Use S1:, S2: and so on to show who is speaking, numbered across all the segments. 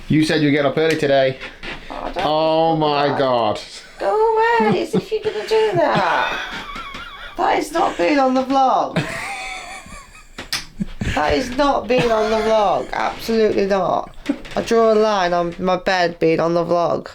S1: You said you'd get up early today. Oh my God.
S2: Go away, as if you're going to do that. That is not being on the vlog. That is not being on the vlog. Absolutely not. I draw a line on my bed being on the vlog.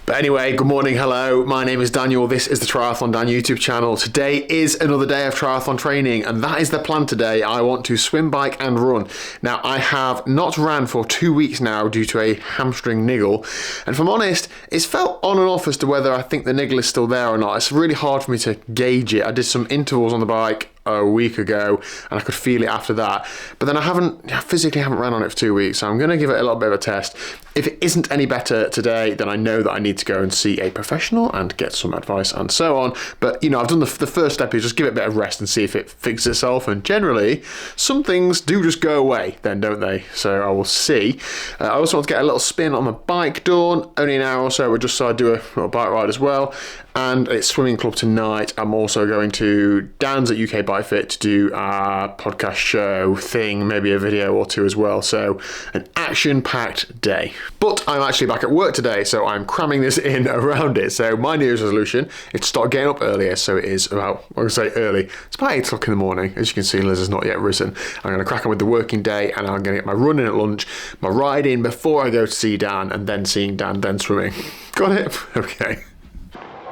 S1: But anyway, good morning, hello. My name is Daniel. This is the TriathlonDan YouTube channel. Today is another day of triathlon training, and that is the plan today. I want to swim, bike, and run. Now, I have not ran for 2 weeks now due to a hamstring niggle, and if I'm honest, it's felt on and off as to whether I think the niggle is still there or not. It's really hard for me to gauge it. I did some intervals on the bike a week ago and I could feel it after that, but then I physically haven't ran on it for 2 weeks, so I'm going to give it a little bit of a test. If it isn't any better today, then I know that I need to go and see a professional and get some advice and so on. But you know, I've done the first step is just give it a bit of rest and see if it fixes itself, and generally some things do just go away then, don't they? So I will see. I also want to get a little spin on the bike done, only an hour or so, but just so I do a little bike ride as well. And it's swimming club tonight. I'm also going to Dan's at UK Bike Fit to do a podcast show thing, maybe a video or two as well. So an action-packed day. But I'm actually back at work today, so I'm cramming this in around it. So my New Year's resolution is to start getting up earlier. So it is about, I'm going to say early, it's about 8 o'clock in the morning. As you can see, Liz has not yet risen. I'm going to crack on with the working day, and I'm going to get my run in at lunch, my ride in before I go to see Dan, and then seeing Dan, then swimming. Got it? Okay.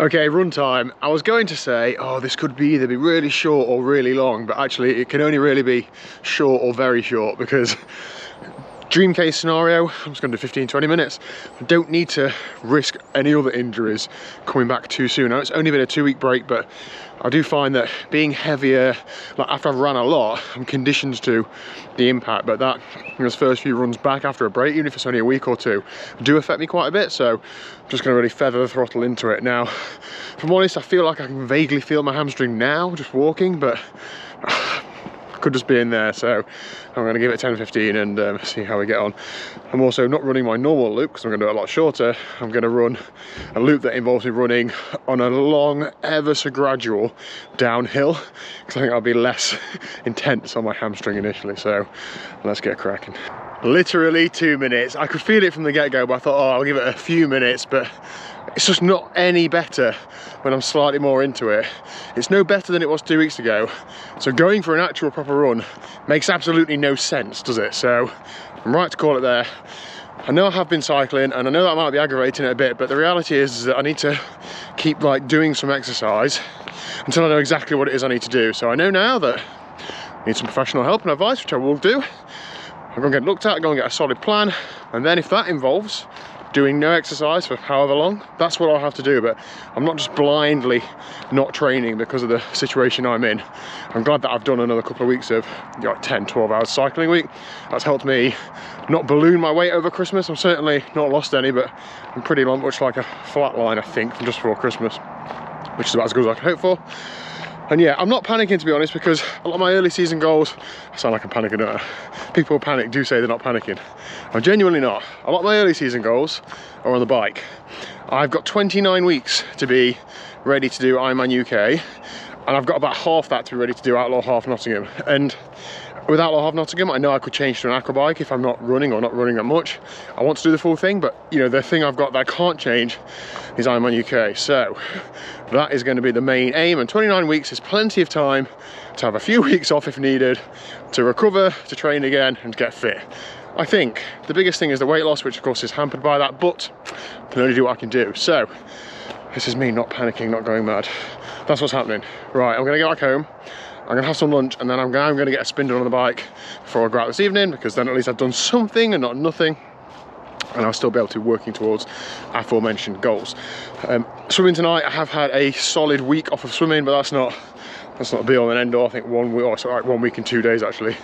S1: Okay, run time. I was going to say, oh, this could be either be really short or really long, but actually it can only really be short or very short, because dream case scenario, I'm just going to do 15-20 minutes. I don't need to risk any other injuries coming back too soon. Now, it's only been a 2-week break, but I do find that being heavier, like after I've ran a lot, I'm conditioned to the impact, but that, those first few runs back after a break, even if it's only a week or two, do affect me quite a bit. So I'm just going to really feather the throttle into it. Now, if I'm honest, I feel like I can vaguely feel my hamstring now, just walking, but could just be in there, so I'm going to give it 10-15 and see how we get on. I'm also not running my normal loop because I'm going to do it a lot shorter. I'm going to run a loop that involves me running on a long, ever so gradual downhill, because I think I'll be less intense on my hamstring initially. So let's get cracking. Literally 2 minutes. I could feel it from the get-go, but I thought, oh, I'll give it a few minutes, but it's just not any better when I'm slightly more into it. It's no better than it was 2 weeks ago. So going for an actual proper run makes absolutely no sense, does it? So I'm right to call it there. I know I have been cycling, and I know that might be aggravating it a bit, but the reality is that I need to keep like doing some exercise until I know exactly what it is I need to do. So I know now that I need some professional help and advice, which I will do. I'm gonna get looked at, go and get a solid plan, and then if that involves doing no exercise for however long, that's what I'll have to do. But I'm not just blindly not training because of the situation I'm in. I'm glad that I've done another couple of weeks of 10-12 hours cycling a week. That's helped me not balloon my weight over Christmas. I'm certainly not lost any, but I'm pretty much like a flat line, I think, from just before Christmas, which is about as good as I can hope for. And yeah, I'm not panicking, to be honest, because a lot of my early season goals, I sound like I'm panicking, don't I? People who panic do say they're not panicking. I'm genuinely not. A lot of my early season goals are on the bike. I've got 29 weeks to be ready to do Ironman UK, and I've got about half that to be ready to do Outlaw Half Nottingham. And with Outlaw Half Nottingham, I know I could change to an aqua bike if I'm not running or not running that much. I want to do the full thing, but you know, the thing I've got that I can't change is Ironman UK. So that is going to be the main aim, and 29 weeks is plenty of time to have a few weeks off if needed, to recover, to train again and get fit. I think the biggest thing is the weight loss, which of course is hampered by that, but I can only do what I can do. So this is me not panicking, not going mad. That's what's happening. Right, I'm going to get back home. I'm going to have some lunch, and then I'm going to get a spin done on the bike before I go out this evening, because then at least I've done something and not nothing, and I'll still be able to be working towards aforementioned goals. Swimming tonight, I have had a solid week off of swimming, but that's not a be all and end all. I think 1 week, or sorry, 1 week and 2 days actually.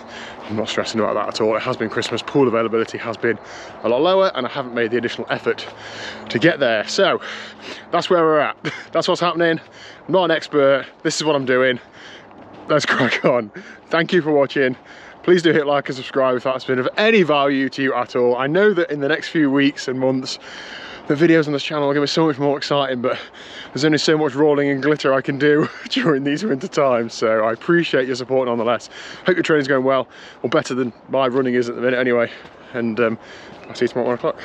S1: I'm not stressing about that at all. It has been Christmas, pool availability has been a lot lower, and I haven't made the additional effort to get there. So that's where we're at. That's what's happening. I'm not an expert. This is what I'm doing. Let's crack on. Thank you for watching. Please do hit like and subscribe if that's been of any value to you at all. I know that in the next few weeks and months, the videos on this channel are going to be so much more exciting, but there's only so much rolling and glitter I can do during these winter times, so I appreciate your support nonetheless. Hope your training's going well, or better than my running is at the minute anyway, and I'll see you tomorrow at 1 o'clock.